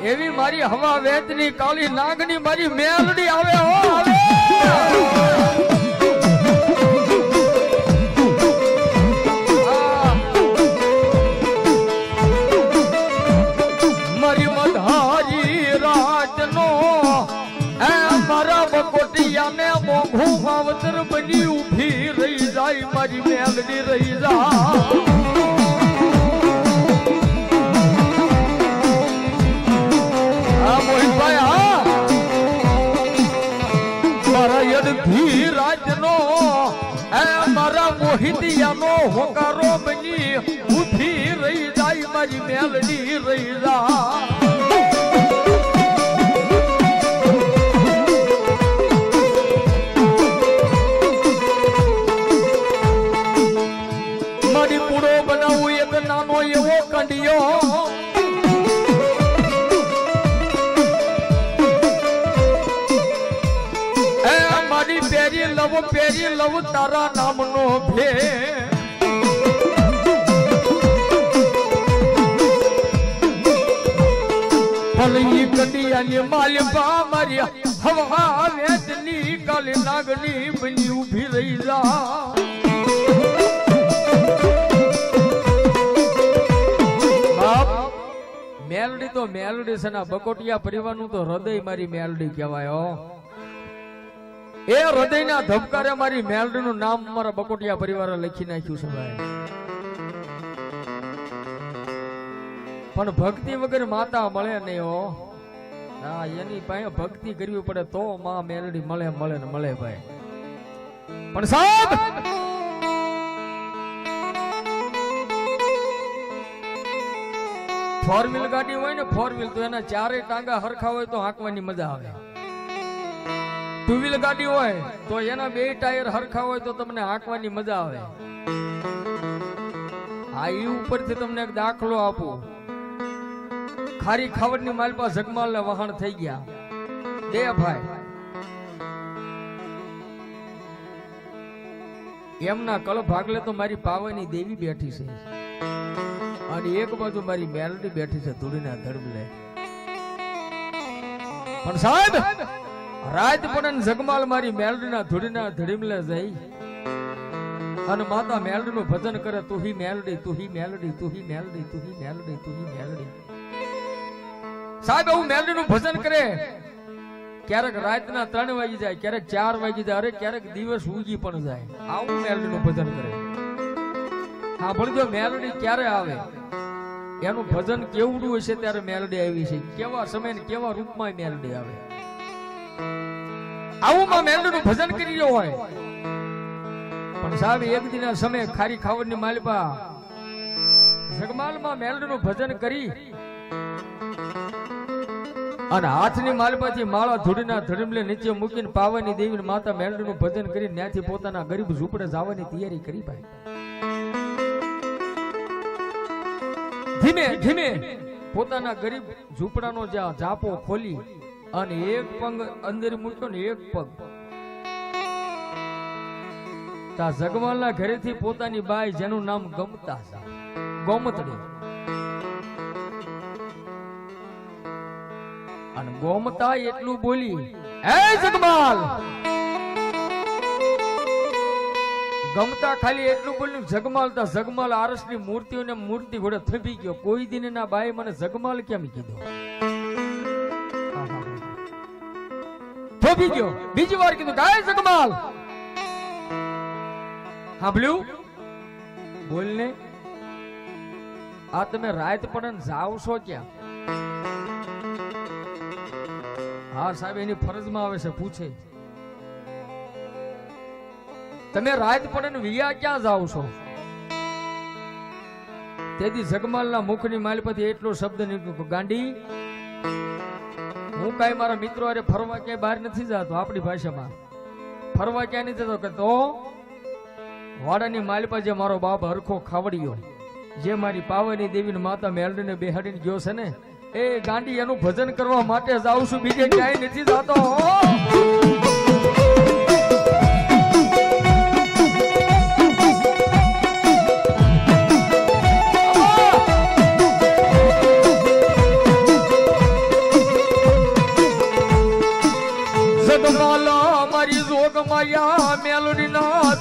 એવી મારી હવા વેતની કાળી નાગની મારી મેલડી આવે હો આવે મારી મધારી રાતનો એ મારા બકોટિયાને મોઘું વાવતર બની ઊભી રહી જાય મારી મેલડી રહી જાય ધીરાજનો એ મારા મોહિતિયાનો હોકારો બની ઊભી રહી જાય મારી મેલડી રહી જા મારી પૂડો બનાવું એક નાનો એવો કંડિયો પેરી લવ તારા નામનો ભે ભલી કડિયાની માલપા મારી હવા વેચની કાલી નાગની બની ઊભી રહી જા મેલડી તો મેલડી છે ના બકોટિયા પરિવારનું તો હૃદય મારી મેલડી કહેવાય હો એ હૃદયના ધબકારે મારી મેલડીનું નામ મારા બકોટિયા પરિવારે લખી નાખ્યું છે ભાઈ પણ ભક્તિ વગર માતા મળે નહીં હો હા એની પાસે ભક્તિ કરવી પડે તો માં મેલડી મળે મળે ને મળે ભાઈ પણ સાહેબ ફોર વ્હીલ ગાડી હોય ને ફોર વ્હીલ તો એના ચારે ટાંગા હરખા હોય તો હાંકવાની મજા આવે ટુ વ્હીલ ગાડી હોય તો એના બે ટાયર હરખા હોય તો તમને હાંકવાની મજા આવે આ એ ઉપરથી તમને એક દાખલો આપું ખારી ખાવડની માલપા જગમાલ ને વહાણ થઈ ગયા બે ભાઈ એમના કળ ભાગલે તો મારી પાવાની દેવી બેઠી છે અને એક બાજુ મારી મેલડી બેઠી છે ધૂળીના ધડબલે પણ સાહેબ રાત પડે જગમાલ મારી મેલડીના ધૂળીના ધડીમલે જઈ અને માતા મેલડીનું ભજન કરે તું હી મેલડી તું હી મેલડી તું હી મેલડી તું હી મેલડી તું હી મેલડી સાહેબ હું મેલડીનું ભજન કરે ક્યારેક રાતના 3 વાગી જાય ક્યારેક 4 વાગી જાય અરે ક્યારેક દિવસ ઉગી પણ જાય આવું મેલડીનું ભજન કરે હા ભણજો મેલડી ક્યારે આવે એનું ભજન કેવડું હશે ત્યારે મેલડી આવી છે કેવા સમય ને કેવા રૂપમાં મેલડી આવે આવું માં મેલડીનું ભજન કરી રહ્યો હોય પણ સાહેબ એક દિના સમય ખારી ખાવડની માલપા જગમાલમાં મેલડીનું ભજન કરી અને હાથની માલપાથી માળા ધૂળીના ધડમલે નીચે મૂકીને પાવાની દેવીને માતા મેલડીનું ભજન કરી ત્યાંથી પોતાના ગરીબ ઝૂંપડે જવાની તૈયારી કરી ભાઈ ધીમે ધીમે પોતાના ગરીબ ઝૂંપડાનો જાપો ખોલી અને એક પગ અંદર મૂક્યો ને એક પગ તા જગમાલના ઘરેથી પોતાની બાઈ જેનું નામ ગમતા ગોમતડી અને ગોમતા એટલું બોલી એ જગમાલ ગમતા ખાલી એટલું બોલ્યું જગમાલ તા જગમાલ આરસની મૂર્તિઓને મૂર્તિ ઘોડે થંભી ગયો કોઈ દિન ના બાઈ મને જગમાલ કેમ કીધો થોભી ગયો બીજી વાર કીધું ગાય જગમાલ સાંભળ્યું બોલ ને આ તમે રાત પડે જાવ છો ક્યાં હા સાહેબ એની ફરજમાં આવે છે પૂછે તમે રાત પડે ને વિયા ક્યાં જાવ છો તેથી જગમાલના મુખની માલપતિ એટલો શબ્દ નીકળ્યો ગાંડી હું કાંઈ મારા મિત્રો અરે ફરવા ક્યાંય બહાર નથી જતો આપણી ભાષામાં ફરવા ક્યાં નથી જતો કે તો વાડાની માલપા જે મારો બાપ હરખો ખાવડ્યો જે મારી પાવાની દેવીને માતા મેલડીને બેહાડીને ગયો છે ને એ ગાંડી એનું ભજન કરવા માટે જાઉં છું બીજે ક્યાંય નથી જતો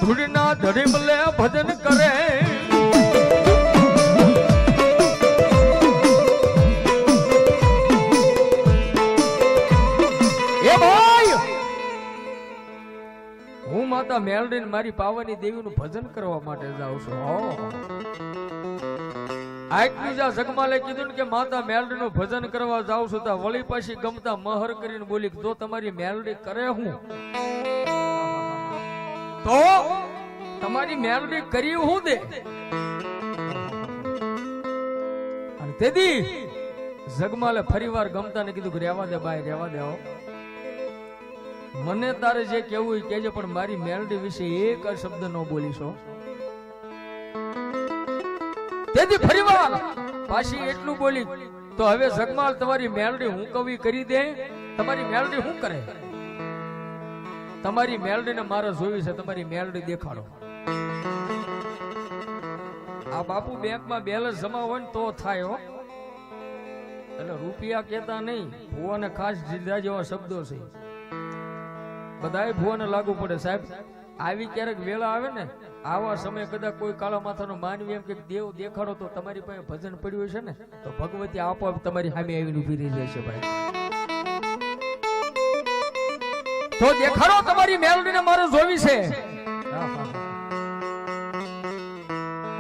ધૂળના ધડીમલે ભજન કરે એ ભાઈ હું માતા મેલડીને મારી પાવાની દેવીનું ભજન કરવા માટે જાઉં છું આટલું જ જગમાલે કીધું ને કે માતા મેલડીનું ભજન કરવા જાઉં છું તો વળી પાછી ગમતા મહર કરીને બોલી જો તમારી મેલડી કરે હું તો તમારી મેલડી કરી હું દે અને તેથી જગમાલે ફરીવાર ગમતા ને કીધું કે રહેવા દે બાય રહેવા દે મને તારે જે કેવું એ કહેજે પણ મારી મેલડી વિશે એક શબ્દ ન બોલીશો તેથી ફરીવાર પાછી એટલું બોલી તો હવે જગમાલ તમારી મેલડી હું કવિ કરી દે તમારી મેલડી હું કરે તમારી મેલડીને મારે જોવી છે તમારી મેલડી દેખાડો આ બાપુ બેંકમાં બેલેન્સ જમા હોય ને તો થાય હો એટલે રૂપિયા કેતા નહીં ભુવાને ખાસ જીધા જેવા શબ્દો છે બધાય ભુવાને લાગુ પડે સાહેબ આવી ક્યારેક વેળા આવે ને આવા સમય કદાચ કોઈ કાળા માથાનો માનવી એમ કે દેવ દેખાડો તો તમારી પાસે ભજન પડ્યું છે ને તો ભગવતી આપોઆપ તમારી સામે આવીને ઊભી રહી જાય છે ભાઈ તો દેખાડો તમારી મેલડીને મારે જોવી છે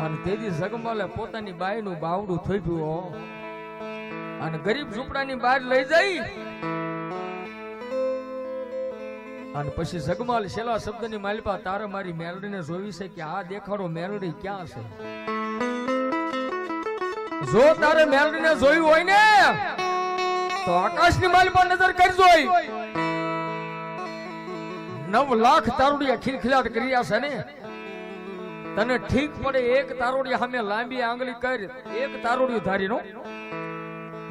અને તેદી જગમાલે પોતાની બાઈનું બાવડું થોપ્યું અને ગરીબ ઝૂંપડાની બહાર લઈ જઈ અને પછી જગમાલ છેલ્લા શબ્દની માલિપા તારે મારી મેલડીને જોવી છે કે આ દેખાડો મેલડી ક્યાં છે જો તારે મેલડીને જોઈ હોય ને તો આકાશની માલિપા નજર કરજો 9 લાખ તારોડિયા ખીલખીલાટ કર્યા છે ને તને ઠીક પડે એક તારોડિયા સામે લાંબી આંગળી કરી એક તારોડિયું ધારીનો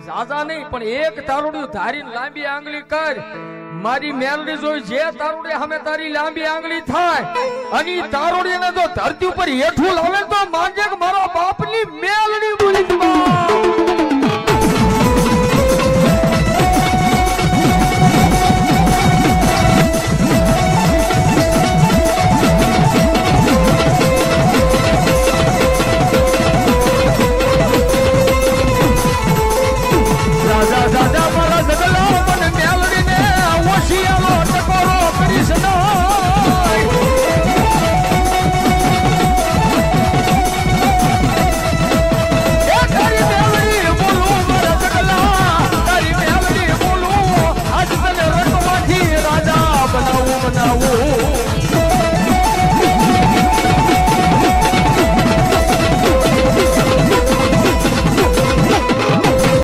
જાજા નહીં પણ એક તારોડિયું ધારીને લાંબી આંગળી કર મારી મેલડી જોઈ જે તારોડી સામે તારી લાંબી આંગળી થાય અને તારોડીને જો ધરતી ઉપર હેઠું લાવે તો માનજે કે મારા બાપની મેલડી બોલી